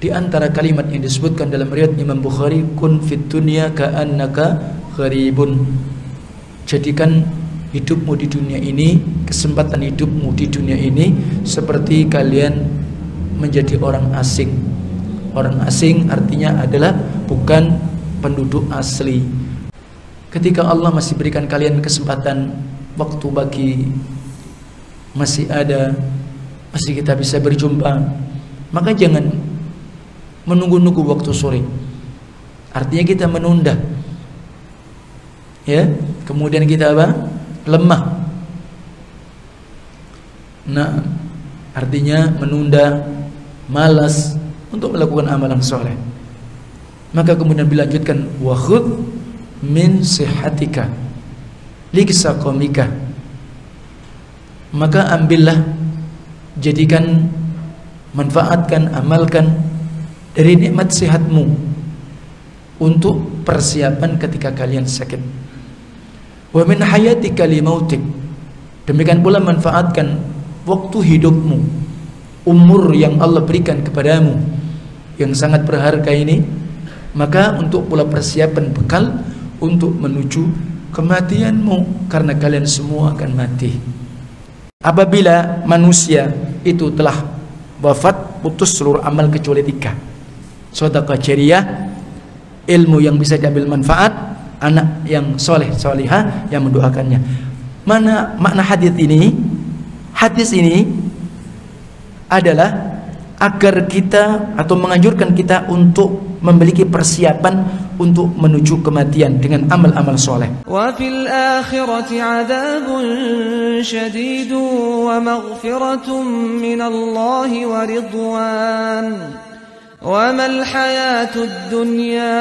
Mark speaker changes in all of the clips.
Speaker 1: Di antara kalimat yang disebutkan dalam riwayat Imam Bukhari, kun fid dunya ka'annaka gharibun. Jadikan hidupmu di dunia ini, kesempatan hidupmu di dunia ini seperti kalian menjadi orang asing. Orang asing artinya adalah bukan penduduk asli. Ketika Allah masih berikan kalian kesempatan, waktu bagi masih ada, masih kita bisa berjumpa, maka jangan menunggu-nunggu waktu sore. Artinya kita menunda, ya, kemudian kita apa? Lemah. Nah, artinya menunda, malas untuk melakukan amalan soleh. Maka kemudian dilanjutkan, wa khudh min sihhatika liqsaqamika. Maka ambillah, jadikan, manfaatkan, amalkan dari nikmat sehatmu untuk persiapan ketika kalian sakit. Wa min hayatika limautik. Demikian pula manfaatkan waktu hidupmu, umur yang Allah berikan kepadamu yang sangat berharga ini, maka untuk pula persiapan bekal untuk menuju kematianmu, karena kalian semua akan mati. Apabila manusia itu telah wafat, putus seluruh amal kecuali 3. Sedekah jariyah, ilmu yang bisa diambil manfaat, anak yang soleh solihah yang mendoakannya. Mana makna hadis ini? Hadis ini adalah agar kita atau menganjurkan kita untuk memiliki persiapan untuk menuju kematian dengan amal-amal soleh.
Speaker 2: Wa fil akhirati 'adzabun syadidun wa maghfiratun minallahi wa ridwan. Wa mal hayatud dunya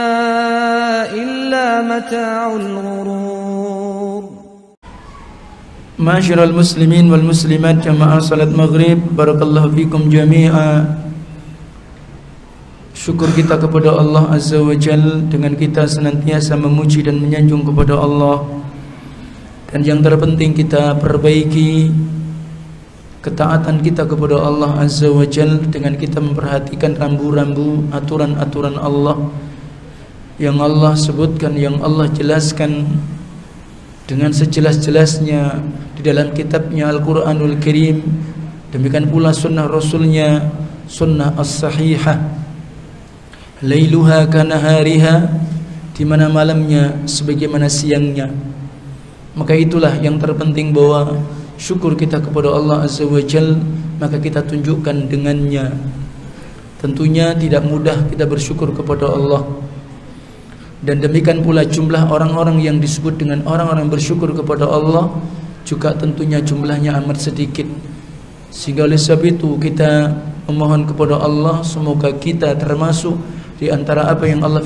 Speaker 2: illa mata'ul ghurur.
Speaker 1: Masyiral muslimin wal muslimat jamaah salat maghrib, barakallahu fikum jami'a. Syukur kita kepada Allah Azza wa Jal dengan kita senantiasa memuji dan menyanjung kepada Allah. Dan yang terpenting kita perbaiki ketaatan kita kepada Allah Azza wa Jal dengan kita memperhatikan rambu-rambu aturan-aturan Allah yang Allah sebutkan, yang Allah jelaskan dengan sejelas-jelasnya di dalam kitabnya Al-Quranul Karim. Demikian pula sunnah Rasulnya, sunnah as-sahihah, lailuha kanahariha, di mana malamnya sebagaimana siangnya. Maka itulah yang terpenting, bahwa syukur kita kepada Allah Azza wa Jal maka kita tunjukkan dengannya. Tentunya tidak mudah kita bersyukur kepada Allah. Dan demikian pula jumlah orang-orang yang disebut dengan orang-orang bersyukur kepada Allah juga tentunya jumlahnya amat sedikit. Sehingga oleh sebab itu kita memohon kepada Allah semoga kita termasuk di antara apa yang Allah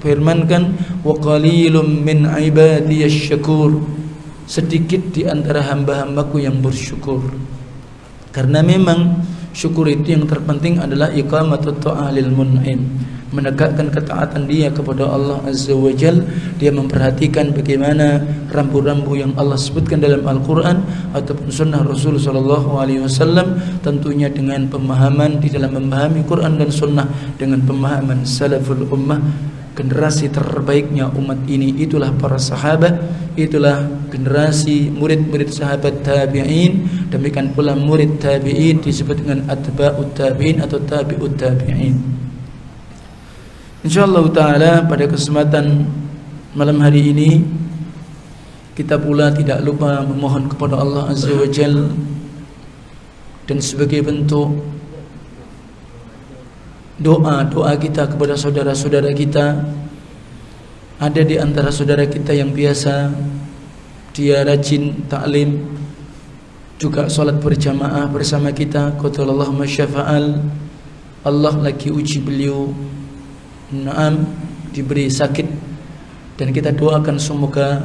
Speaker 1: firmankan, wa qalilum min ibadiyasy syakur, sedikit di antara hamba-hambaku yang bersyukur. Karena memang syukur itu yang terpenting adalah iqamatut ta'alil mun'im, menegakkan ketaatan dia kepada Allah Azza wa Jal. Dia memperhatikan bagaimana rambu-rambu yang Allah sebutkan dalam Al-Quran ataupun sunnah Rasul SAW, tentunya dengan pemahaman di dalam memahami Quran dan sunnah, dengan pemahaman salaful ummah, generasi terbaiknya umat ini. Itulah para sahabat, itulah generasi murid-murid sahabat tabi'in. Demikian pula murid tabi'in disebut dengan atba'ut tabi'in atau tabi'ut tabi'in. InsyaAllah ta'ala pada kesempatan malam hari ini kita pula tidak lupa memohon kepada Allah Azza wa Jal, dan sebagai bentuk doa kita kepada saudara-saudara kita, ada di antara saudara kita yang biasa dia rajin taklim, juga salat berjamaah bersama kita. Qatallahu masyafa'al, Allah lagi uji beliau, diberi sakit, dan kita doakan semoga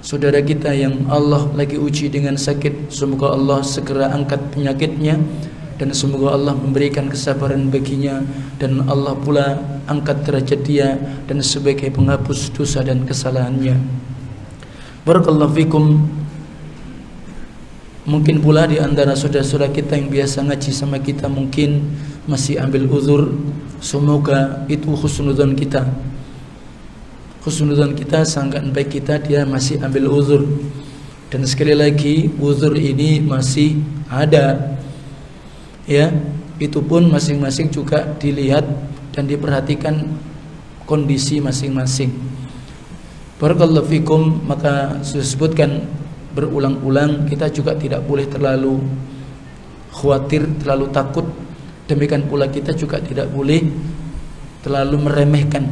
Speaker 1: saudara kita yang Allah lagi uji dengan sakit, semoga Allah segera angkat penyakitnya, dan semoga Allah memberikan kesabaran baginya, dan Allah pula angkat derajat dia dan sebagai penghapus dosa dan kesalahannya. Barakallahu fikum. Mungkin pula di antara saudara-saudara kita yang biasa ngaji sama kita mungkin masih ambil uzur, semoga itu husnudzon kita. Husnudzon kita, sangkaan baik kita, dia masih ambil uzur. Dan sekali lagi, uzur ini masih ada, ya. Itu pun masing-masing juga dilihat dan diperhatikan kondisi masing-masing. Barakallahu fikum. Maka disebutkan berulang-ulang, kita juga tidak boleh terlalu khawatir, terlalu takut. Demikian pula kita juga tidak boleh terlalu meremehkan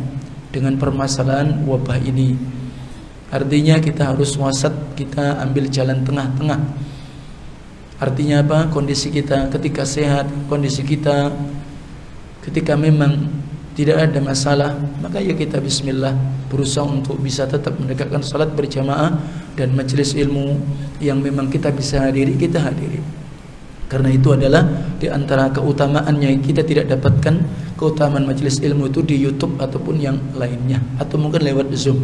Speaker 1: dengan permasalahan wabah ini. Artinya kita harus wasat, kita ambil jalan tengah-tengah. Artinya apa? Kondisi kita ketika sehat, kondisi kita ketika memang tidak ada masalah, maka ya kita bismillah berusaha untuk bisa tetap menegakkan salat berjamaah dan majelis ilmu yang memang kita bisa hadiri, kita hadiri. Karena itu adalah di antara keutamaannya. Kita tidak dapatkan keutamaan majelis ilmu itu di YouTube ataupun yang lainnya, atau mungkin lewat Zoom.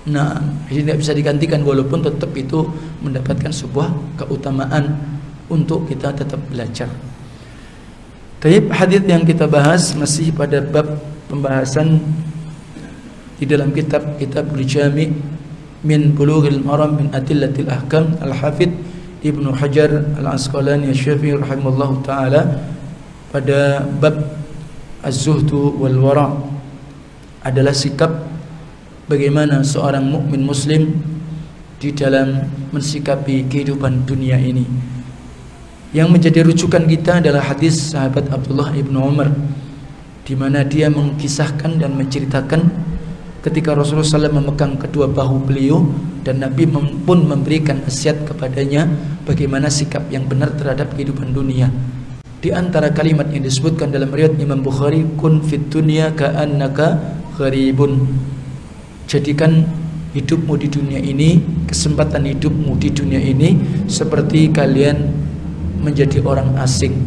Speaker 1: Nah, ini tidak bisa digantikan, walaupun tetap itu mendapatkan sebuah keutamaan untuk kita tetap belajar. Taib, hadis yang kita bahas masih pada bab pembahasan di dalam kitab Al-Jami' min Bulughil Maram min Adillatil Ahkam Al-Hafidz Ibnu Hajar Al-Asqalani Asy-Syafi'i rahimahullahu taala, pada bab Az-Zuhdu wal Wara', adalah sikap bagaimana seorang mukmin muslim di dalam mensikapi kehidupan dunia ini. Yang menjadi rujukan kita adalah hadis sahabat Abdullah ibnu Umar, di mana dia mengisahkan dan menceritakan ketika Rasulullah SAW memegang kedua bahu beliau dan Nabi pun memberikan nasihat kepadanya bagaimana sikap yang benar terhadap kehidupan dunia. Di antara kalimat yang disebutkan dalam riwayat Imam Bukhari, kun fit dunya ka'annaka gharibun. Jadikan hidupmu di dunia ini, kesempatan hidupmu di dunia ini seperti kalian menjadi orang asing.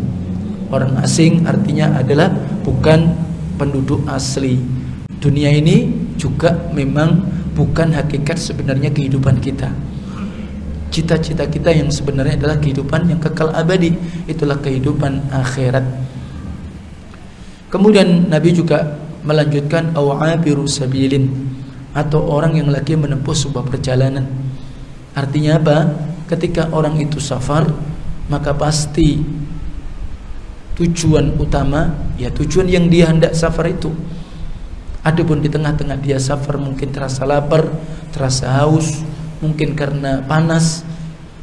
Speaker 1: Orang asing artinya adalah bukan penduduk asli. Dunia ini juga memang bukan hakikat sebenarnya kehidupan kita. Cita-cita kita yang sebenarnya adalah kehidupan yang kekal abadi, itulah kehidupan akhirat. Kemudian Nabi juga melanjutkan awabiru sabilin, atau orang yang lagi menempuh sebuah perjalanan. Artinya apa? Ketika orang itu safar, maka pasti tujuan utama, ya tujuan yang dia hendak safar itu. Adapun di tengah-tengah dia safar mungkin terasa lapar, terasa haus, mungkin karena panas,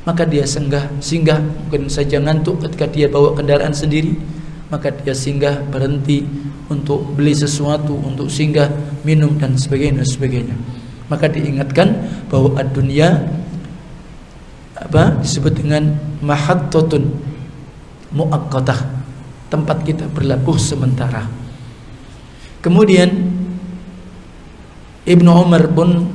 Speaker 1: maka dia singgah, mungkin saja ngantuk ketika dia bawa kendaraan sendiri, maka dia singgah, berhenti untuk beli sesuatu, untuk singgah, minum dan sebagainya. Maka diingatkan bahwa dunia disebut dengan mahattatun muaqqatah, tempat kita berlabuh sementara. Kemudian Ibnu Umar pun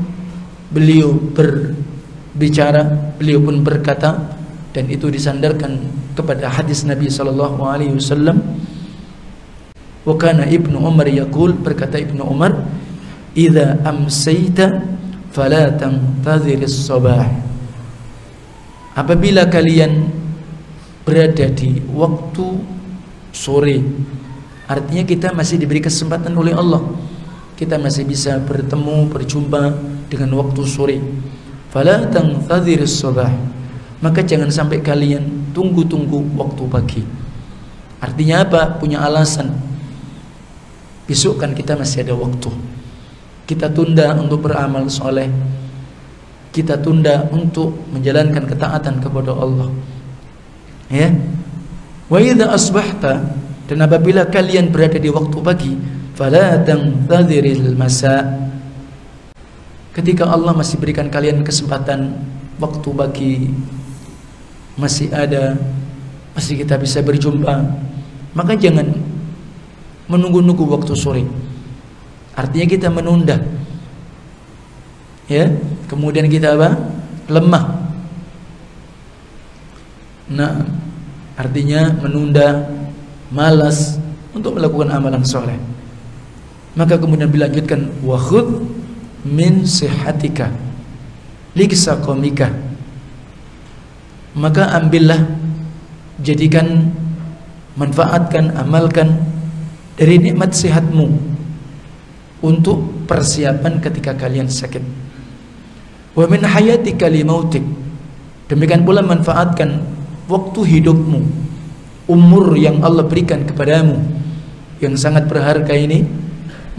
Speaker 1: beliau berbicara, beliau pun berkata, dan itu disandarkan kepada hadis Nabi SAW. Wa kana Ibnu Umar yaqul, berkata Ibnu Umar, idza amsayta fala tantadhiris sabah. Apabila kalian berada di waktu sore, artinya kita masih diberi kesempatan oleh Allah, kita masih bisa bertemu, berjumpa dengan waktu sore. Fala tantadhiris sabah, maka jangan sampai kalian tunggu-tunggu waktu pagi. Artinya apa? Punya alasan, besok kan kita masih ada waktu, kita tunda untuk beramal soleh, kita tunda untuk menjalankan ketaatan kepada Allah, ya. Wa idza asbahta, dan apabila kalian berada di waktu pagi, fala tantadhiril masa, ketika Allah masih berikan kalian kesempatan waktu pagi masih ada, masih kita bisa berjumpa, maka jangan menunggu-nunggu waktu sore. Artinya kita menunda, ya. Kemudian kita apa? Lemah. Nah, artinya menunda, malas untuk melakukan amalan soleh. Maka kemudian dilanjutkan, wa khudh min sihhatika liqsaqamika, maka ambillah, jadikan manfaatkan, amalkan dari nikmat sehatmu untuk persiapan ketika kalian sakit. Wa min hayatika li mautik, demikian pula manfaatkan waktu hidupmu, umur yang Allah berikan kepadamu yang sangat berharga ini,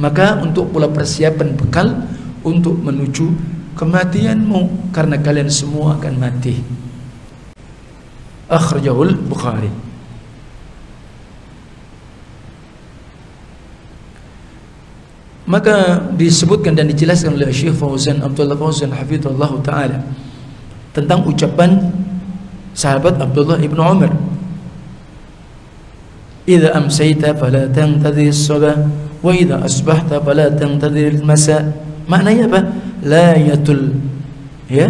Speaker 1: maka untuk pula persiapan bekal untuk menuju kematianmu, karena kalian semua akan mati. Akhrajahul Bukhari. Maka disebutkan dan dijelaskan oleh Syekh Fauzan Abdullah Fauzan hafizallahu taala tentang ucapan sahabat Abdullah ibnu Umar, "Idza amsayta fala tantadhir as-sabah wa idza asbahta fala tantadhir al-masa." Maknanya apa? La yatul ya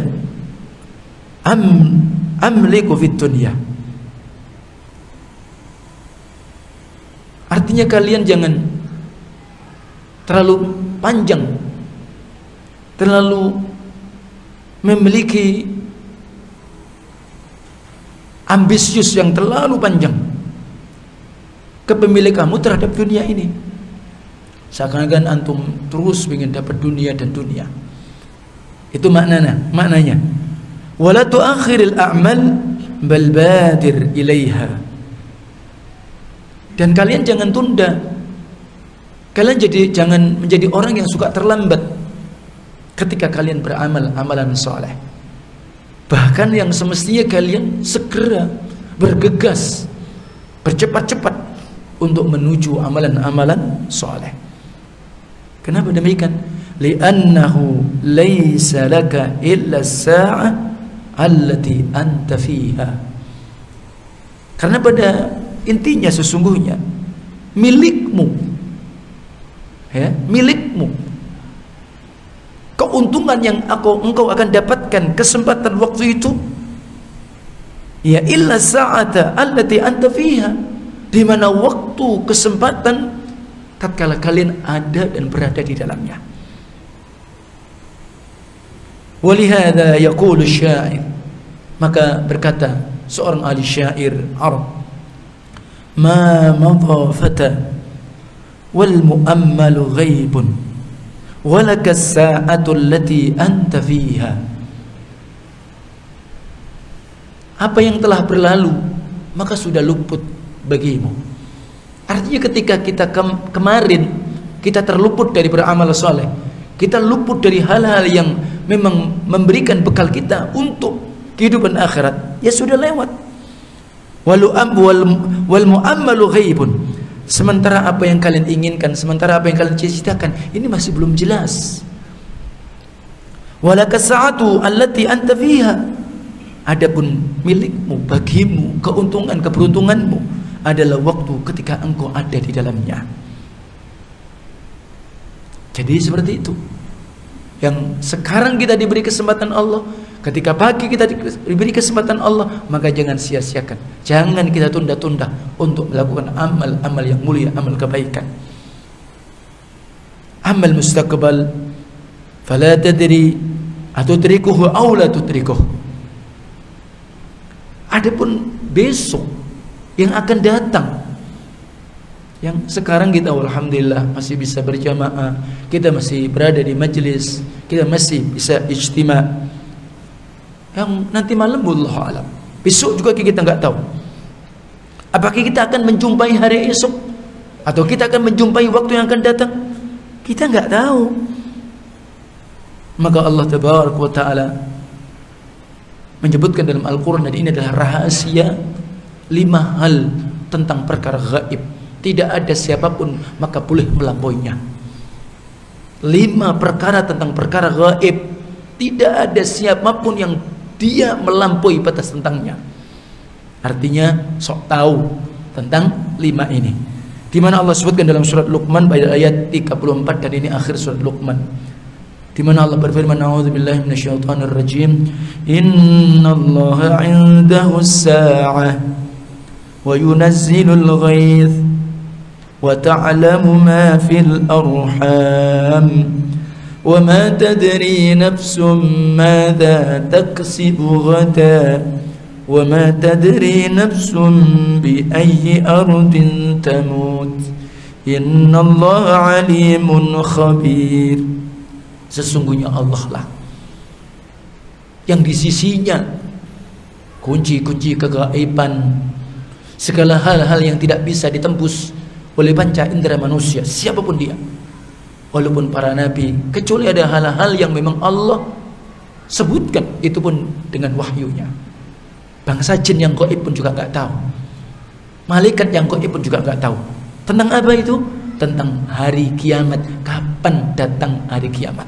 Speaker 1: amliku fid dunya. Artinya kalian jangan terlalu panjang, terlalu memiliki ambisius yang terlalu panjang kepemilikanmu terhadap dunia ini. Seakan-akan antum terus ingin dapat dunia dan dunia. Itu maknanya. Wala tuakhiril a'mal bal badir ilaiha. Dan kalian jangan tunda. Kalian jangan menjadi orang yang suka terlambat ketika kalian beramal amalan soleh. Bahkan yang semestinya kalian segera bergegas, bercepat-cepat untuk menuju amalan-amalan soleh. Kenapa demikian? Li'annahu laysa laka illa as-sa'ah allati anta fiha. Karena pada intinya sesungguhnya milikmu, ya, milikmu, keuntungan yang engkau akan dapatkan kesempatan waktu itu, ya illa sa'ata allati anta fiha, di mana waktu kesempatan tatkala kalian ada dan berada di dalamnya. Walihada yaqulu syair, maka berkata seorang ahli syair Arab, ma madha fata wal muammalu ghaibun walaka as-sa'atu allati anta fiha. Apa yang telah berlalu maka sudah luput bagimu. Artinya ketika kita kemarin kita terluput dari beramal soleh, kita luput dari hal-hal yang memang memberikan bekal kita untuk kehidupan akhirat, ya sudah lewat. Wal muammalu ghaibun, sementara apa yang kalian inginkan, sementara apa yang kalian cita-citakan ini masih belum jelas. Walaka sa'atu allati anta fiha, adapun milikmu, bagimu, keuntungan, keberuntunganmu adalah waktu ketika engkau ada di dalamnya. Jadi seperti itu yang sekarang kita diberi kesempatan Allah. Ketika pagi kita diberi kesempatan Allah, maka jangan sia-siakan, jangan kita tunda-tunda untuk melakukan amal-amal yang mulia, amal kebaikan, amal mustaqbal. Fala tadri atudrikuhu aw la tudrikuh. Adapun besok yang akan datang, yang sekarang kita alhamdulillah masih bisa berjamaah, kita masih berada di majelis, kita masih bisa ijtima. Yang nanti malam wallahu alam, besok juga kita nggak tahu apakah kita akan menjumpai hari esok atau kita akan menjumpai waktu yang akan datang, kita nggak tahu. Maka Allah tabaraka wa taala menyebutkan dalam Al-Quran, dan ini adalah rahasia 5 hal tentang perkara gaib, tidak ada siapapun maka boleh melampauinya. 5 perkara tentang perkara gaib, tidak ada siapapun yang dia melampaui batas tentangnya. Artinya sok tahu tentang 5 ini, di mana Allah sebutkan dalam surat Luqman pada ayat 34, dan ini akhir surat Luqman, di mana Allah berfirman, a'udzubillahi minasyaitonir rajim, innallaha 'indahu as-sa'ah wa yunazzilul ghaits wa ta'lamu ma fil arham wa ma tadri nafsum madza taksibu ghadan wa ma tadri nafsun bi ayyi ardin tamut innallaha alimun khabir. Sesungguhnya Allah lah yang di sisinya kunci-kunci kegaiban, segala hal-hal yang tidak bisa ditembus oleh panca indera manusia, siapapun dia, walaupun para nabi, kecuali ada hal-hal yang memang Allah sebutkan, itu pun dengan wahyunya. Bangsa jin yang gaib pun juga nggak tahu, malaikat yang gaib pun juga nggak tahu. Tentang apa itu? Tentang hari kiamat, kapan datang hari kiamat.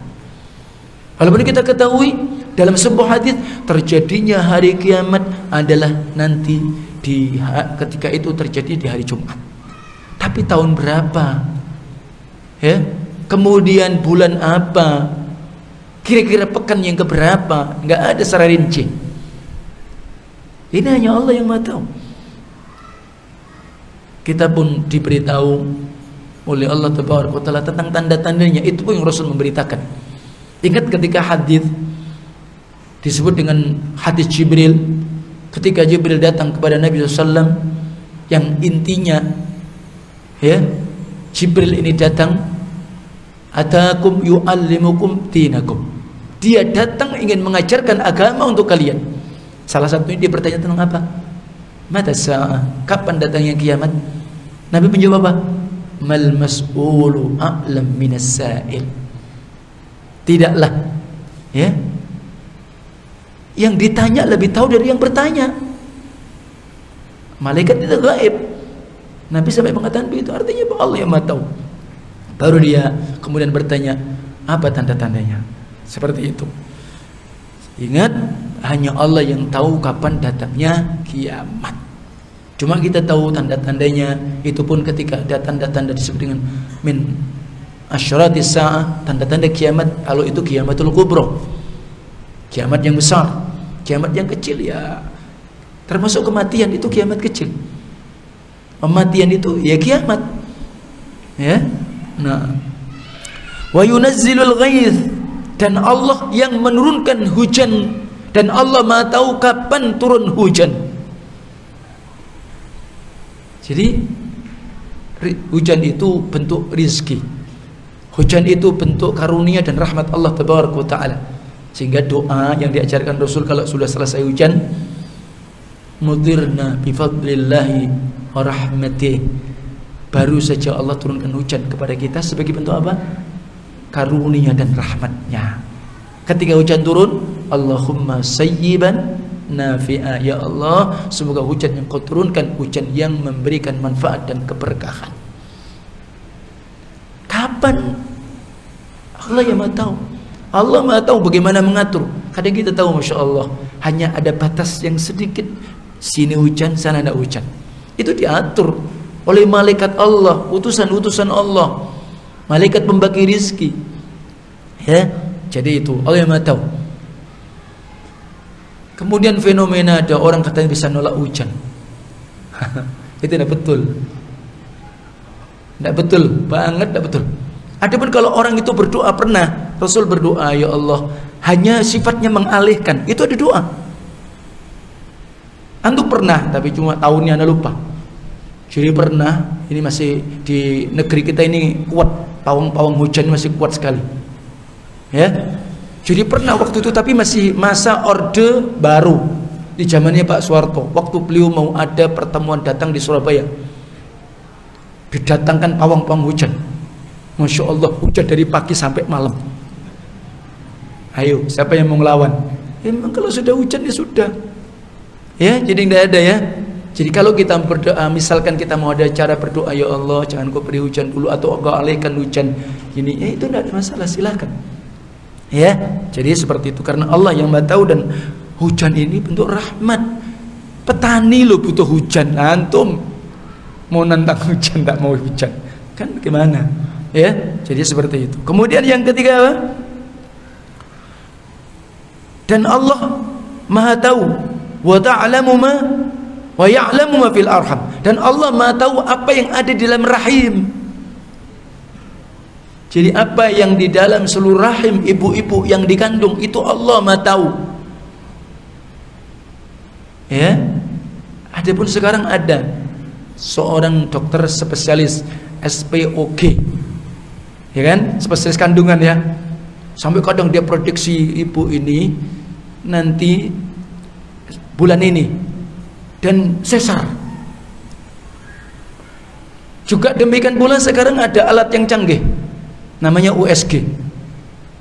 Speaker 1: Walaupun kita ketahui dalam sebuah hadis terjadinya hari kiamat adalah nanti ketika itu terjadi di hari Jumat. Tapi tahun berapa? Ya, kemudian bulan apa? Kira-kira pekan yang keberapa? Nggak ada secara rinci. Ini hanya Allah yang Maha tahu. Kita pun diberitahu oleh Allah Tabaraka wa Taala tentang tanda-tandanya, itu pun yang Rasul memberitakan. Ingat ketika hadis disebut dengan hadis Jibril, ketika Jibril datang kepada Nabi SAW, yang intinya ya, Jibril ini datang, atakum yu'allimukum dinakum, dia datang ingin mengajarkan agama untuk kalian. Salah satunya dia bertanya tentang apa? Mata sa'ah, kapan datangnya kiamat? Nabi menjawab apa? Mal mas'ulu a'lam minas sa'il. Tidaklah ya, yang ditanya lebih tahu dari yang bertanya. Malaikat itu gaib. Nabi sampai mengatakan begitu, artinya Allah yang Maha tahu. Baru dia kemudian bertanya, apa tanda-tandanya? Seperti itu. Ingat, hanya Allah yang tahu kapan datangnya kiamat. Cuma kita tahu tanda-tandanya, itu pun ketika ada tanda-tanda disebut dengan min asyratis sa'ah, tanda-tanda kiamat. Kalau itu kiamatul kubra, kiamat yang besar. Kiamat yang kecil ya termasuk kematian, itu kiamat kecil. Kematian itu ya kiamat. Ya. Nah, wa yunazzilul ghaith, dan Allah yang menurunkan hujan, dan Allah Maha tahu kapan turun hujan. Jadi hujan itu bentuk rizki, hujan itu bentuk karunia dan rahmat Allah Tabaraka wa Taala. Sehingga doa yang diajarkan Rasul kalau sudah selesai hujan, mudirna bifadlillahi wa rahmatih, baru saja Allah turunkan hujan kepada kita sebagai bentuk apa? Karunia dan rahmatnya. Ketika hujan turun, Allahumma sayyiban nafi'a, ya Allah, semoga hujan yang kau turunkan hujan yang memberikan manfaat dan keberkahan. Kapan? Allah yang Maha tahu. Allah Maha tahu bagaimana mengatur. Kadang kita tahu, Masya Allah, hanya ada batas yang sedikit, sini hujan, sana tidak hujan. Itu diatur oleh malaikat Allah, utusan-utusan Allah, malaikat pembagi rizki. Ya, jadi itu Allah yang Maha tahu. Kemudian fenomena ada orang katanya bisa nolak hujan. Itu tidak betul. Tidak betul, banget tidak betul. Adapun kalau orang itu berdoa, pernah Rasul berdoa, ya Allah, hanya sifatnya mengalihkan, itu ada doa. Antum pernah, tapi cuma tahunnya Anda lupa. Jadi pernah, ini masih di negeri kita ini kuat, pawang-pawang hujan masih kuat sekali. Ya. Jadi pernah waktu itu, tapi masih masa Orde Baru di zamannya Pak Soeharto, waktu beliau mau ada pertemuan datang di Surabaya, didatangkan pawang-pawang hujan. Masya Allah, hujan dari pagi sampai malam. Ayo, siapa yang mau ngelawan? Memang kalau sudah hujan ya sudah. Ya, jadi tidak ada ya. Jadi kalau kita berdoa, misalkan kita mau ada cara berdoa, ya Allah, jangan kau beri hujan dulu, atau kau alihkan hujan ini, ya itu tidak ada masalah, silakan. Ya, jadi seperti itu, karena Allah yang Maha tahu, dan hujan ini bentuk rahmat. Petani lo butuh hujan, antum mau nantang hujan, tak mau hujan, kan gimana? Ya, jadi seperti itu. Kemudian yang ketiga apa? Dan Allah Maha tahu, wa ta'lamu ma wa ya'lamu ma fil arham, dan Allah Maha tahu apa yang ada di dalam rahim. Jadi apa yang di dalam seluruh rahim ibu-ibu yang dikandung itu Allah Maha tahu. Ya. Adapun sekarang ada seorang dokter spesialis SPOG, ya kan, spesialis kandungan ya. Sampai kadang dia prediksi ibu ini nanti bulan ini dan sesar. Juga demikian pula sekarang ada alat yang canggih, namanya USG.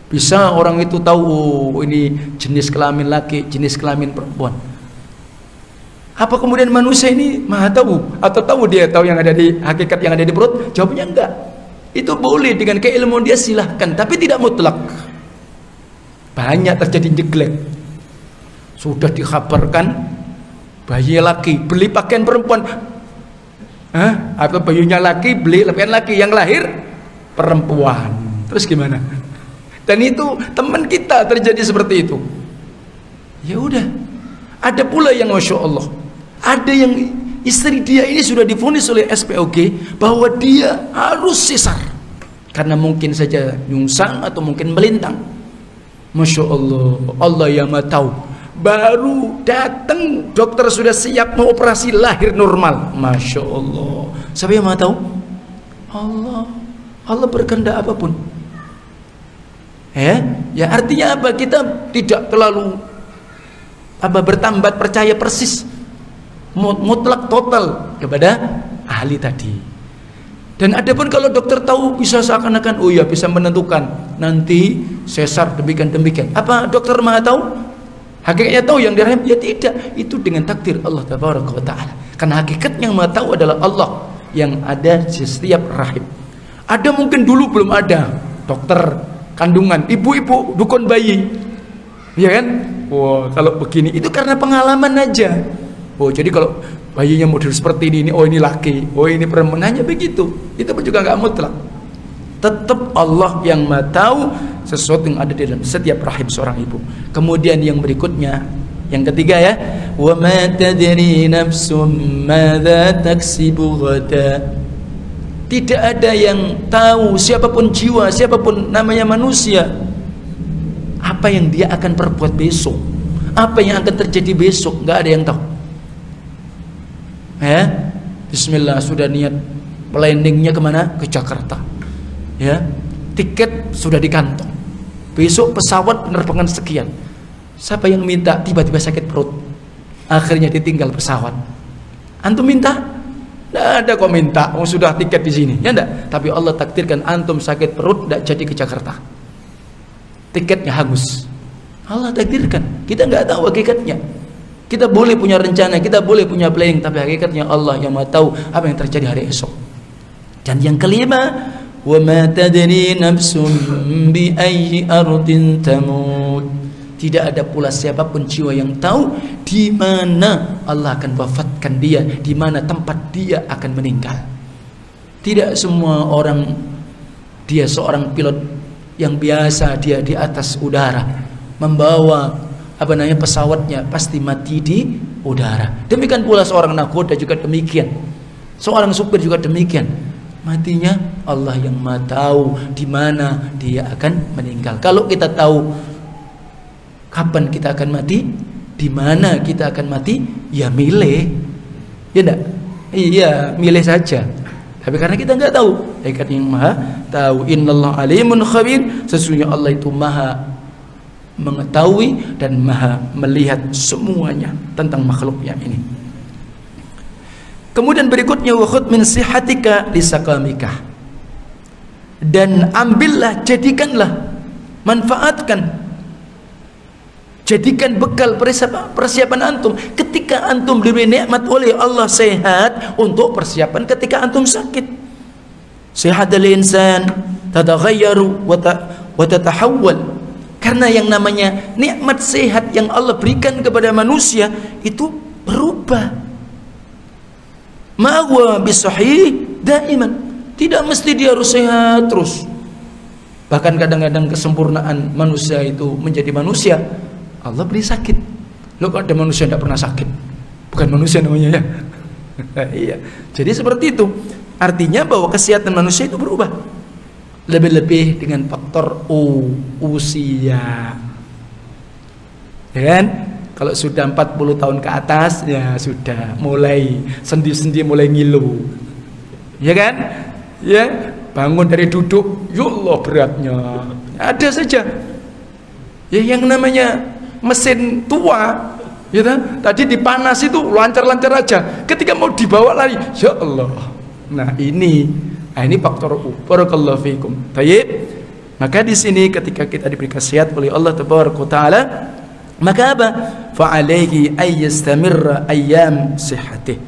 Speaker 1: Bisa orang itu tahu, oh, ini jenis kelamin laki, jenis kelamin perempuan. Apa kemudian manusia ini maha tahu atau tahu dia tahu yang ada di hakikat yang ada di perut? Jawabnya enggak. Itu boleh dengan keilmuan dia, silahkan, tapi tidak mutlak. Banyak terjadi jeglek. Sudah dikabarkan bayi laki beli pakaian perempuan, atau bayinya laki beli pakaian laki, yang lahir perempuan. Terus gimana? Dan itu teman kita terjadi seperti itu. Ya udah. Ada pula yang masya Allah, ada yang istri dia ini sudah divonis oleh SPOG bahwa dia harus sesar karena mungkin saja nyungsang atau mungkin melintang. Masya Allah, Allah yang maha tahu. Baru datang dokter sudah siap mau operasi, lahir normal. Masya Allah. Siapa yang maha tahu? Allah. Allah berkehendak apapun. Ya artinya apa? Kita tidak terlalu bertambat percaya persis mutlak total kepada ahli tadi. Dan adapun kalau dokter tahu, bisa seakan-akan oh ya bisa menentukan nanti sesar demikian. Apa dokter maha tahu? Hakikatnya tahu yang di rahim? Ya tidak, itu dengan takdir Allah tabaraka wa taala. Karena hakikatnya yang maha tahu adalah Allah yang ada di setiap rahim. Ada mungkin dulu belum ada dokter kandungan, ibu-ibu dukun bayi, ya kan? Wah, kalau begini itu karena pengalaman aja. Oh, jadi kalau bayinya model seperti ini, oh ini laki, oh ini perempuan, hanya begitu. Itu pun juga nggak mutlak. Tetap Allah yang maha tahu sesuatu yang ada di dalam setiap rahim seorang ibu. Kemudian yang berikutnya, yang ketiga ya, wa ma tadri nafsum madza taksibu ghada. Tidak ada yang tahu, siapapun jiwa, siapapun namanya manusia, apa yang dia akan perbuat besok, apa yang akan terjadi besok, nggak ada yang tahu. Bismillah, sudah niat planningnya kemana? Ke Jakarta. Ya, tiket sudah di kantong. Besok pesawat penerbangan sekian. Siapa yang minta tiba-tiba sakit perut? Akhirnya ditinggal pesawat. Antum minta? Nggak ada kok minta. Oh, sudah tiket di sini, ya enggak? Tapi Allah takdirkan antum sakit perut, nggak jadi ke Jakarta. Tiketnya hangus. Allah takdirkan. Kita nggak tahu hakikatnya. Kita boleh punya rencana, kita boleh punya planning, tapi hakikatnya Allah yang maha tahu apa yang terjadi hari esok. Dan yang kelima, wa ma tadri nafsum bi ayyi ardin tamut. Tidak ada pula siapapun jiwa yang tahu di mana Allah akan wafatkan dia, di mana tempat dia akan meninggal. Tidak semua orang, dia seorang pilot yang biasa, dia di atas udara membawa pesawatnya, pasti mati di udara. Demikian pula seorang nakoda juga demikian, seorang supir juga demikian. Matinya Allah yang maha tahu di mana dia akan meninggal. Kalau kita tahu kapan kita akan mati, di mana kita akan mati, ya milih, ya enggak? Iya, milih saja. Tapi karena kita enggak tahu, hakikatnya yang maha tahu. Innallaha alimun khabir, sesungguhnya Allah itu maha mengetahui dan maha melihat semuanya tentang makhluknya ini. Kemudian berikutnya, wa khudh min sihatika lisakamika. Dan ambillah, jadikanlah, manfaatkan, jadikan bekal persiapan antum ketika antum diberi nikmat oleh Allah sehat, untuk persiapan ketika antum sakit. Sehatul insan tataghayyaru wa tatahawwal. Karena yang namanya nikmat sehat yang Allah berikan kepada manusia itu berubah. Ma huwa bisahih daiman. Tidak mesti dia harus sehat terus. Bahkan kadang-kadang kesempurnaan manusia itu menjadi manusia, Allah beri sakit. Loh, ada manusia tidak pernah sakit? Bukan manusia namanya ya. Iya. Jadi seperti itu. Artinya bahwa kesehatan manusia itu berubah. Lebih-lebih dengan faktor usia. Ya kan? Kalau sudah 40 tahun ke atas, ya sudah mulai sendi-sendi mulai ngilu. Ya kan? Ya, bangun dari duduk, ya Allah beratnya. Ada saja. Ya yang namanya mesin tua, ya kan? Tadi dipanas itu lancar-lancar aja. Ketika mau dibawa lari, ya Allah. Nah, ini faktor barakallahu fikum. Baik. Maka di sini ketika kita diberi khasiat oleh Allah Tabaraka Taala, maka apa? Fa'alaihi ayyastamirra ayyam sihhatih.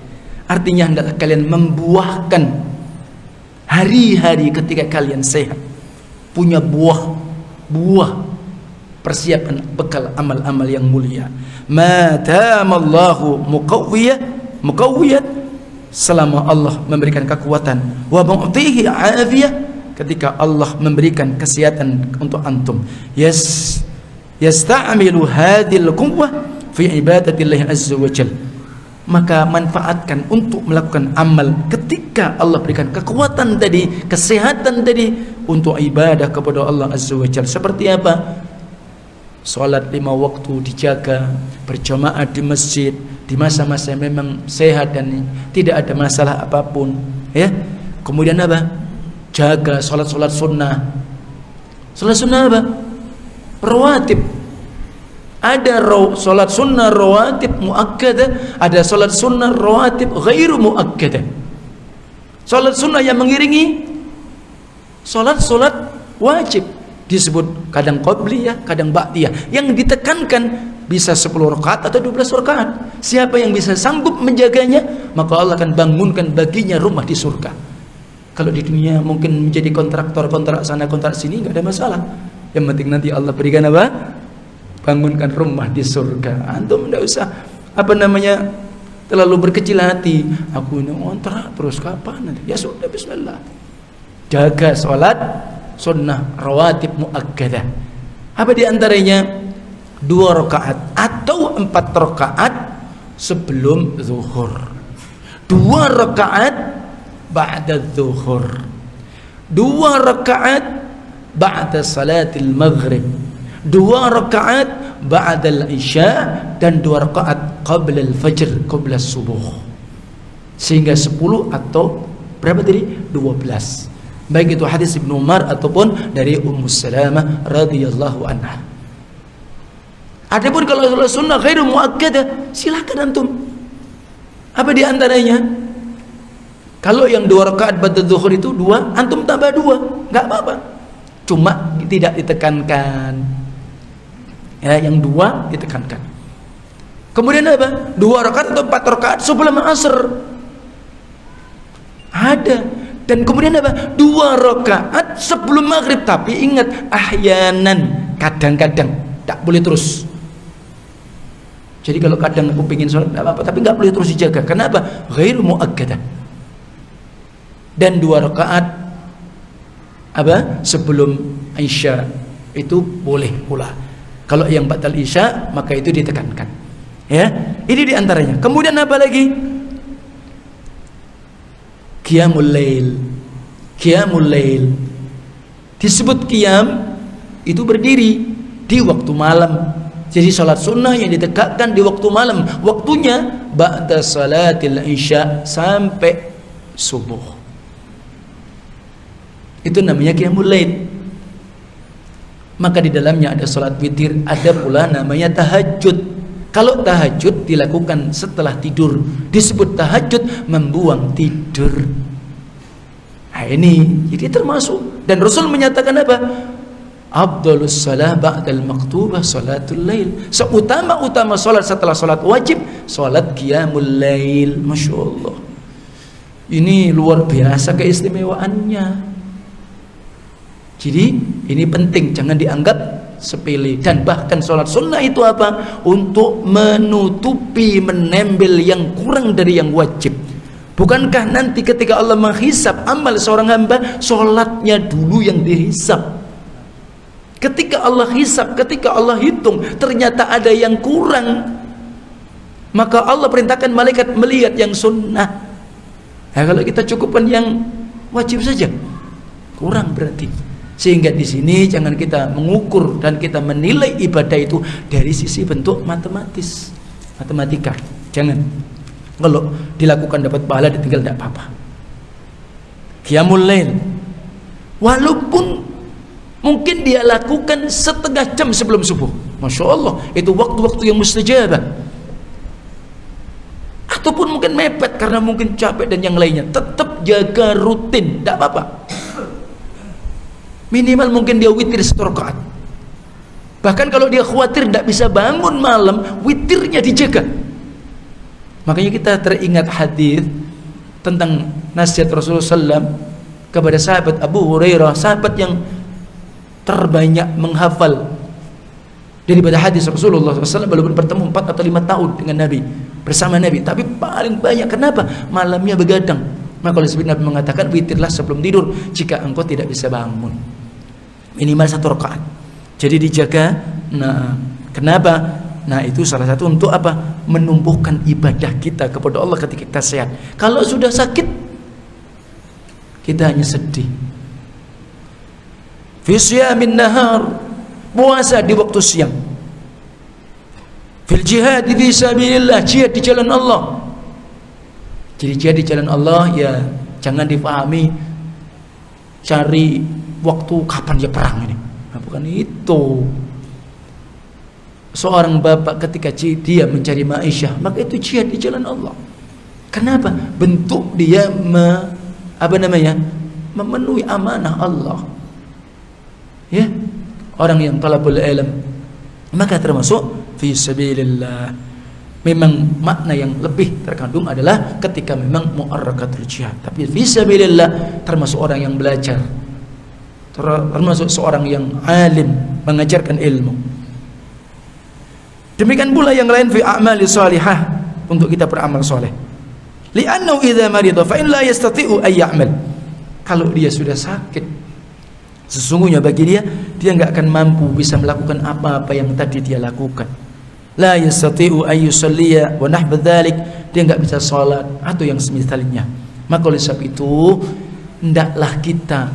Speaker 1: Artinya hendaklah kalian membuahkan hari-hari ketika kalian sehat, punya buah persiapan bekal amal-amal yang mulia. Ma tamallahu muqawwiyat, selama Allah memberikan kekuatan, wa mu'tihi afiyah, ketika Allah memberikan kesehatan untuk antum, yasta'milu hadhil quwwah fi ibadatillah azza wa jalla, maka manfaatkan untuk melakukan amal ketika Allah berikan kekuatan tadi, kesehatan tadi, untuk ibadah kepada Allah azza wa jalla. Seperti apa? Salat 5 waktu dijaga, berjamaah di masjid di masa-masa yang memang sehat dan tidak ada masalah apapun, ya. Kemudian apa? Jaga salat sunnah. Salat sunnah apa? Rawatib. Ada salat sunnah rawatib muakkadah, ada salat sunnah rawatib ghairu muakkadah. Salat sunnah yang mengiringi salat wajib disebut kadang qabliyah, kadang ba'diyah. Yang ditekankan bisa 10 rakaat atau 12 rakaat. Siapa yang bisa sanggup menjaganya, maka Allah akan bangunkan baginya rumah di surga. Kalau di dunia mungkin menjadi kontraktor, kontrak sana kontrak sini, nggak ada masalah. Yang penting nanti Allah berikan apa? Bangunkan rumah di surga. Antum tidak usah terlalu berkecil hati. Aku ini kontrak terus kapan nanti? Ya sudah, bismillah. Jaga sholat sunnah rawatib muakkadah. Apa di antaranya? 2 rakaat atau 4 rakaat sebelum zuhur, 2 rakaat ba'da zuhur, 2 rakaat ba'da salatil maghrib, 2 rakaat ba'da al-isya, dan 2 rakaat qabla al-fajr, qabla subuh. Sehingga 10 atau berapa tadi? 12. Baik itu hadis Ibnu Umar ataupun dari Ummu Salamah radhiyallahu anha. Adapun kalau sunnah ghairu muakkadah, silakan antum. Apa di antaranya? Kalau yang 2 rakaat ba'da zuhur itu 2, antum tambah 2, enggak apa-apa. Cuma tidak ditekankan. Ya, yang 2 ditekankan. Kemudian apa? 2 rakaat atau 4 rakaat sebelum asar. Ada. Dan kemudian apa? 2 rakaat sebelum maghrib. Tapi ingat, ahyanan, kadang-kadang, tak boleh terus. Jadi kalau kadang aku pengen sholat, tidak apa-apa, tapi nggak boleh terus dijaga. Kenapa? Ghairu muakkadah. Dan 2 rakaat sebelum isya itu boleh pula. Kalau yang batal isya, maka itu ditekankan. Ya, ini diantaranya. Kemudian apa lagi? Qiyamul lail. Disebut qiyam itu berdiri di waktu malam. Jadi salat sunnah yang ditegakkan di waktu malam. Waktunya ba'da salatil isya sampai subuh. Itu namanya qiyamul lail. Maka di dalamnya ada salat witir, ada pula namanya tahajud. Kalau tahajud dilakukan setelah tidur, disebut tahajud membuang tidur. Nah ini jadi termasuk, dan Rasul menyatakan apa? Afdhalus shalah ba'dal maktubah salatul lail. Seutama-utama salat setelah salat wajib, salat qiyamul lail. Masya Allah. Ini luar biasa keistimewaannya. Jadi ini penting, jangan dianggap sepele. Dan bahkan sholat sunnah itu apa? Untuk menutupi, menembel yang kurang dari yang wajib. Bukankah nanti ketika Allah menghisab amal seorang hamba, sholatnya dulu yang dihisab? Ketika Allah hisab, ketika Allah hitung, ternyata ada yang kurang, maka Allah perintahkan malaikat melihat yang sunnah. Nah, kalau kita cukupkan yang wajib saja, kurang berarti. Sehingga di sini jangan kita mengukur dan kita menilai ibadah itu dari sisi bentuk matematika. Jangan. Kalau dilakukan dapat pahala, ditinggal tidak apa-apa. Qiyamul lail, walaupun mungkin dia lakukan setengah jam sebelum subuh, Masya Allah, itu waktu-waktu yang mustajabah. Ataupun mungkin mepet karena mungkin capek dan yang lainnya, tetap jaga rutin, tidak apa-apa. Minimal mungkin dia witir 1 rakaat. Bahkan kalau dia khawatir tidak bisa bangun malam, witirnya dijaga. Makanya kita teringat hadis tentang nasihat Rasulullah SAW kepada sahabat Abu Hurairah, sahabat yang terbanyak menghafal daripada hadis Rasulullah SAW, walaupun bertemu 4 atau 5 tahun dengan Nabi, bersama Nabi, tapi paling banyak. Kenapa? Malamnya begadang. Maka oleh sebab Nabi mengatakan, witirlah sebelum tidur jika engkau tidak bisa bangun, minimal 1 rakaat. Jadi dijaga. Nah, kenapa? Nah, itu salah satu untuk apa? Menumbuhkan ibadah kita kepada Allah ketika kita sehat. Kalau sudah sakit, kita hanya sedih. Fi siyamin nahar, puasa di waktu siang. Fil jihad fi sabilillah, jihad di jalan Allah. Jadi jihad di jalan Allah ya jangan dipahami cari waktu kapan dia perang ini. Nah, bukan itu. Seorang bapak ketika dia mencari ma'isyah, maka itu jihad di jalan Allah. Kenapa? Bentuk dia memenuhi amanah Allah. Ya, orang yang talabul ilm, maka termasuk fi sabilillah. Memang makna yang lebih terkandung adalah ketika memang mu'arrakatul jihad. Tapi fi sabilillah termasuk orang yang belajar, termasuk seorang yang alim, mengajarkan ilmu. Demikian pula yang lain fi a'mali salihah, untuk kita beramal soleh. Li'annahu idza marida fa in la yastati'u ay ya'mal. Kalau dia sudah sakit, sesungguhnya bagi dia nggak akan mampu bisa melakukan apa-apa yang tadi dia lakukan. La yastati'u ay yusalliya wa nahba dzalik, dia nggak bisa salat atau yang semisalnya. Maka oleh sebab itu hendaklah kita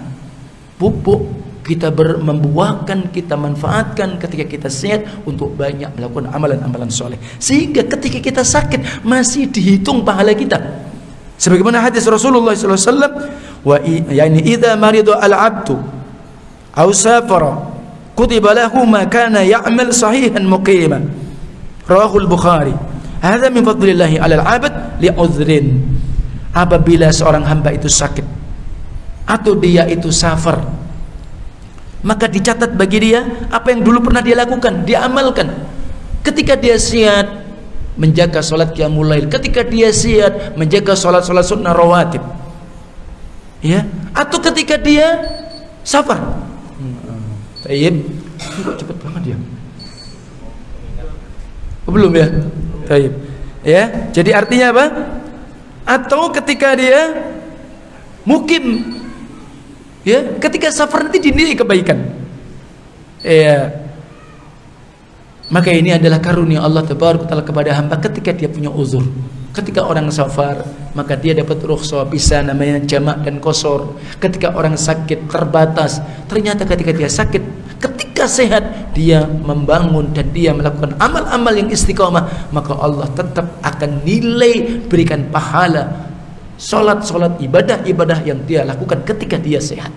Speaker 1: pupuk, kita membuahkan, kita manfaatkan ketika kita sehat untuk banyak melakukan amalan-amalan soleh, sehingga ketika kita sakit masih dihitung pahala kita. Sebagaimana hadis Rasulullah SAW, wa yani idza marida al-'abdu aw safara kutiba lahu ma kana ya'mal sahihan muqima. Rawahul Bukhari. Hadza min fadlillah 'alal 'abd li'udhrin. Apabila seorang hamba itu sakit atau dia itu safar, maka dicatat bagi dia apa yang dulu pernah dia lakukan, dia amalkan. Ketika dia sehat, menjaga sholat qiyamul lail. Ketika dia sehat, menjaga sholat-sholat sunnah rawatib. Ya, atau ketika dia safar. Tayyib. Kok cepet banget dia? Belum ya? Tayyib. Ya, jadi artinya apa? Atau ketika dia mukim, ya, ketika safar nanti dinilai kebaikan. Ya, maka ini adalah karunia Allah Tabaraka Ta'ala kepada hamba ketika dia punya uzur. Ketika orang safar, maka dia dapat rukhsah, bisa namanya jamak dan qasar. Ketika orang sakit terbatas, ternyata ketika dia sakit, ketika sehat dia membangun dan dia melakukan amal-amal yang istiqamah, maka Allah tetap akan nilai, berikan pahala salat-salat, ibadah-ibadah yang dia lakukan ketika dia sehat.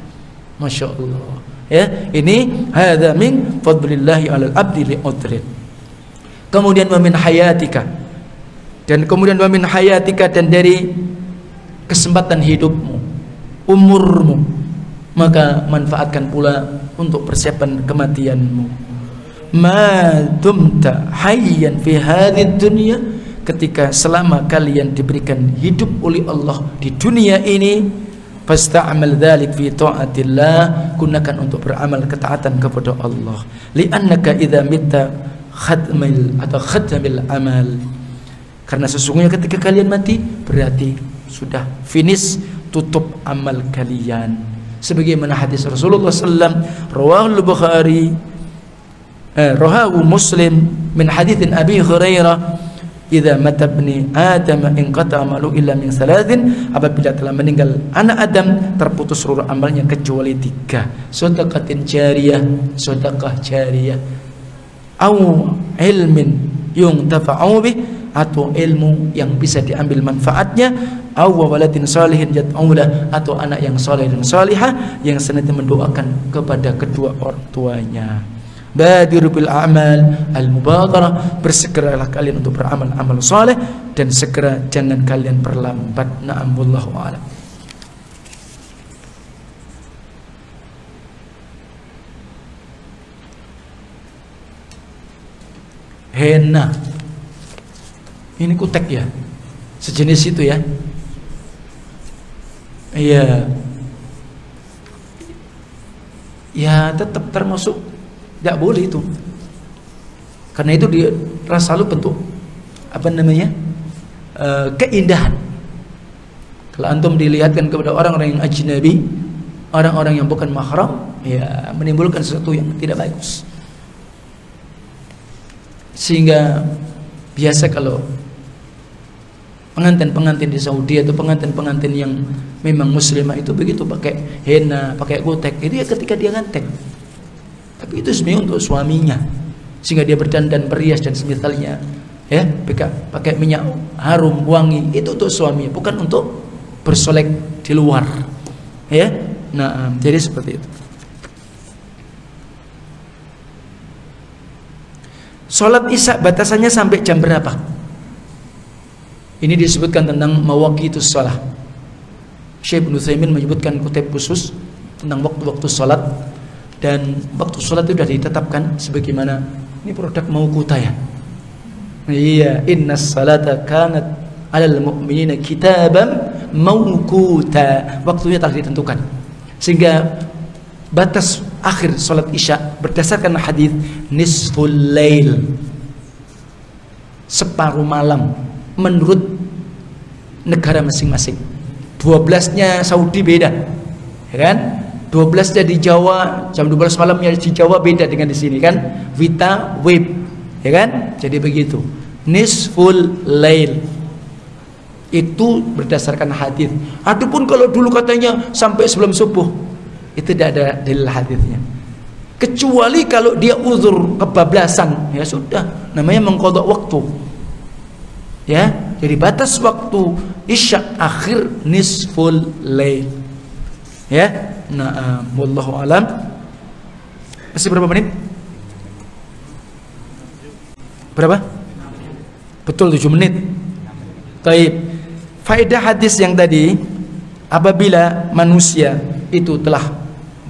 Speaker 1: Masya Allah. Ya, ini hadza min fadlillahi 'alal 'abdi li'udhrin. Kemudian wa min hayatika, dan kemudian wa min hayatika, dan dari kesempatan hidupmu, umurmu, maka manfaatkan pula untuk persiapan kematianmu. Ma dumta hayyan fi hadhiid dunya, ketika selama kalian diberikan hidup oleh Allah di dunia ini, fasta'mal dzalik fi ta'atillah, gunakan untuk beramal ketaatan kepada Allah. Li'annaka idza mitta khatmil amal, karena sesungguhnya ketika kalian mati berarti sudah finish, tutup amal kalian. Sebagaimana hadis Rasulullah sallallahu rawahul Bukhari, rawahu Muslim min hadits Abi Hurairah, idza mata ibni adam in qata amalu illa min thalathin, apabila telah meninggal anak Adam terputus seluruh amalnya kecuali 3, sedekatin jariyah, sedekah jariyah, au ilmin yuntafa'u bih, atau ilmu yang bisa diambil manfaatnya, au waladin salihin yad'ulah, atau anak yang saleh dan salihah yang senantiasa mendoakan kepada kedua orang tuanya. Badiru bil a'mal al-mubadarah, bersegeralah kalian untuk beramal-amal saleh dan segera jangan kalian berlambat. Na'am, wallahu a'lam. Henna, ini kutek ya, sejenis itu ya. Iya, ya tetap termasuk, tidak boleh itu, karena itu dia selalu bentuk apa namanya, keindahan. Kalau antum dilihatkan kepada orang-orang yang ajnabi, orang-orang yang bukan mahram, ya menimbulkan sesuatu yang tidak bagus. Sehingga biasa kalau pengantin-pengantin di Saudi atau pengantin-pengantin yang memang muslimah itu begitu, pakai henna, pakai kutek, itu ya ketika dia nganten. Tapi itu sebenarnya untuk suaminya, sehingga dia berdandan berhias dan semisalnya, ya, pakai minyak harum wangi, itu untuk suaminya, bukan untuk bersolek di luar, ya. Nah, jadi seperti itu. Sholat isya batasannya sampai jam berapa? Ini disebutkan tentang mawaqitus shalah. Syekh Ibnu Utsaimin menyebutkan kutip khusus tentang waktu-waktu sholat, dan waktu sholat itu sudah ditetapkan sebagaimana ini produk Mauquta ya. Iya, innas salata kanat 'alal mu'minina kitaban mauquta. Waktunya telah ditentukan. Sehingga batas akhir sholat isya berdasarkan hadis nisful lail, separuh malam menurut negara masing-masing. 12-nya Saudi beda, ya kan? 12-nya di Jawa, jam 12 malamnya di Jawa beda dengan di sini kan, Vita Web, ya kan? Jadi begitu. Nisful lail itu berdasarkan hadis. Adapun kalau dulu katanya sampai sebelum subuh, itu tidak ada dalil hadisnya. Kecuali kalau dia uzur kebablasan, ya sudah, namanya mengqadha waktu. Ya, jadi batas waktu isya akhir nisful lail. Ya. Nah, wallahu alam. Masih berapa menit? Berapa? Betul, 7 menit. Taib. Faedah hadis yang tadi, apabila manusia itu telah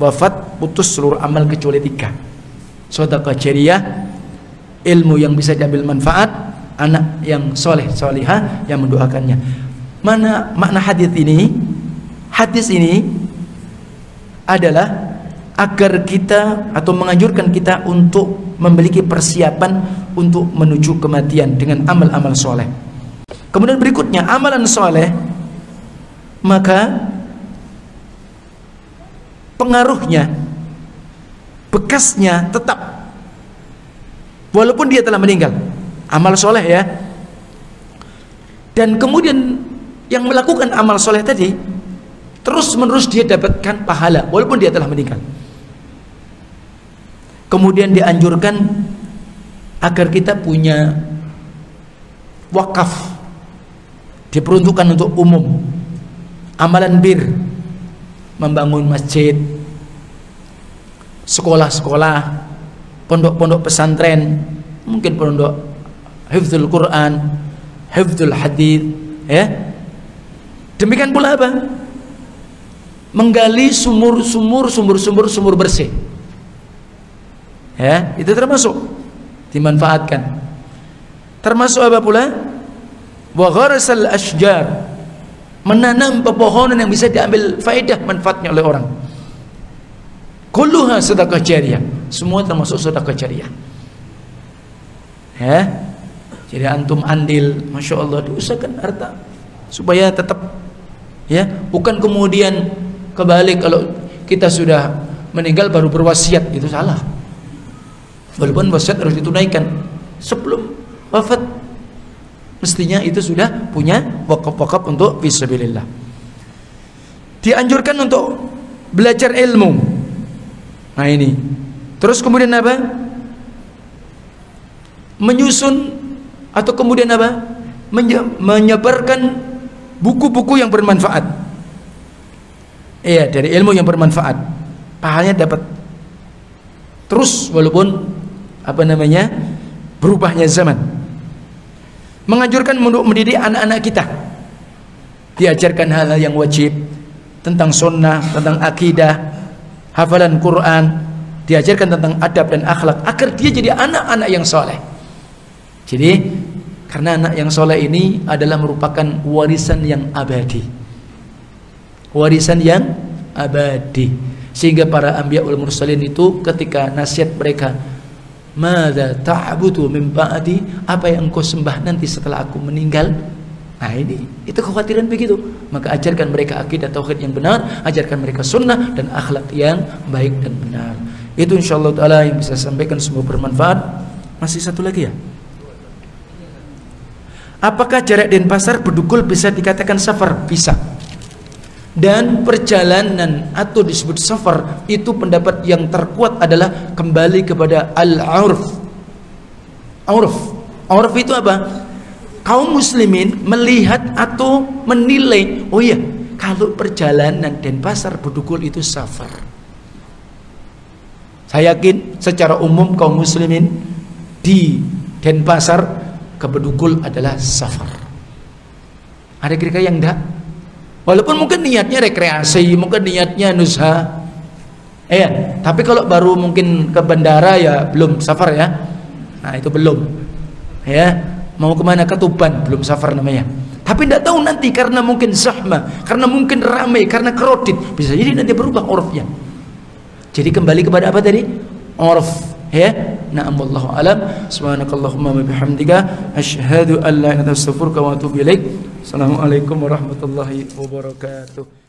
Speaker 1: wafat, putus seluruh amal kecuali 3. Sedekah jariyah, ilmu yang bisa diambil manfaat, anak yang soleh solihah yang mendoakannya. Mana makna hadis ini? Hadis ini adalah agar kita atau menganjurkan kita untuk memiliki persiapan untuk menuju kematian dengan amal-amal soleh. Kemudian berikutnya amalan soleh, maka pengaruhnya, bekasnya tetap walaupun dia telah meninggal. Amal soleh ya. Dan kemudian yang melakukan amal soleh tadi terus menerus dia dapatkan pahala walaupun dia telah meninggal. Kemudian dianjurkan agar kita punya wakaf, diperuntukkan untuk umum, amalan bir, membangun masjid, sekolah-sekolah, pondok-pondok pesantren, mungkin pondok hifdzul Quran, hifdzul hadits, ya. Demikian pula apa? Menggali sumur bersih. Ya, itu termasuk dimanfaatkan. Termasuk apa pula? Wa gharasal ashjar, menanam pepohonan yang bisa diambil faedah manfaatnya oleh orang. Kulluha sedekah jariyah, semua termasuk sedekah jariyah. Ya. Jadi antum andil, masya Allah, diusahakan harta supaya tetap, ya, bukan kemudian kebalik kalau kita sudah meninggal baru berwasiat, itu salah. Walaupun wasiat harus ditunaikan sebelum wafat, mestinya itu sudah punya wakaf-wakaf untuk fisabilillah. Dianjurkan untuk belajar ilmu. Nah ini. Terus kemudian apa? Menyusun atau kemudian apa? Menyebarkan buku-buku yang bermanfaat. Iya, dari ilmu yang bermanfaat. Pahalanya dapat. Terus walaupun berubahnya zaman. Menganjurkan untuk mendidik anak-anak kita. Diajarkan hal-hal yang wajib tentang sunnah, tentang akidah, hafalan Quran, diajarkan tentang adab dan akhlak agar dia jadi anak-anak yang soleh. Jadi karena anak yang soleh ini adalah merupakan warisan yang abadi. Warisan yang abadi. Sehingga para anbiya wal mursalin itu ketika nasihat mereka, "Madza ta'budu min ba'di?" Apa yang engkau sembah nanti setelah aku meninggal? Nah ini, itu kekhawatiran begitu. Maka ajarkan mereka akidah tauhid yang benar, ajarkan mereka sunnah dan akhlak yang baik dan benar. Itu insyaallah taala yang bisa saya sampaikan, semoga bermanfaat. Masih satu lagi ya? Apakah jarak Denpasar Bedugul bisa dikatakan safar? Bisa. Dan perjalanan atau disebut safar itu pendapat yang terkuat adalah kembali kepada al-urf. Urf itu apa? Kaum muslimin melihat atau menilai, oh iya, kalau perjalanan Denpasar Bedugul itu safar. Saya yakin secara umum kaum muslimin di Denpasar ke Bedugul adalah safar. Ada kira-kira yang enggak? Walaupun mungkin niatnya rekreasi, mungkin niatnya nuzha. Tapi kalau baru mungkin ke bandara ya belum safar ya. Nah itu belum. Ya. Mau kemana? Ke Tuban, belum safar namanya. Tapi tidak tahu nanti karena mungkin zahma, karena mungkin ramai, karena kredit, bisa jadi nanti berubah urfnya. Jadi kembali kepada apa tadi? Urf, ya. Na'am, wallahu alam. Subhanakallahumma wa bihamdika asyhadu an la ilaha illa anta astaghfiruka wa atubu ilaik. Assalamualaikum warahmatullahi wabarakatuh.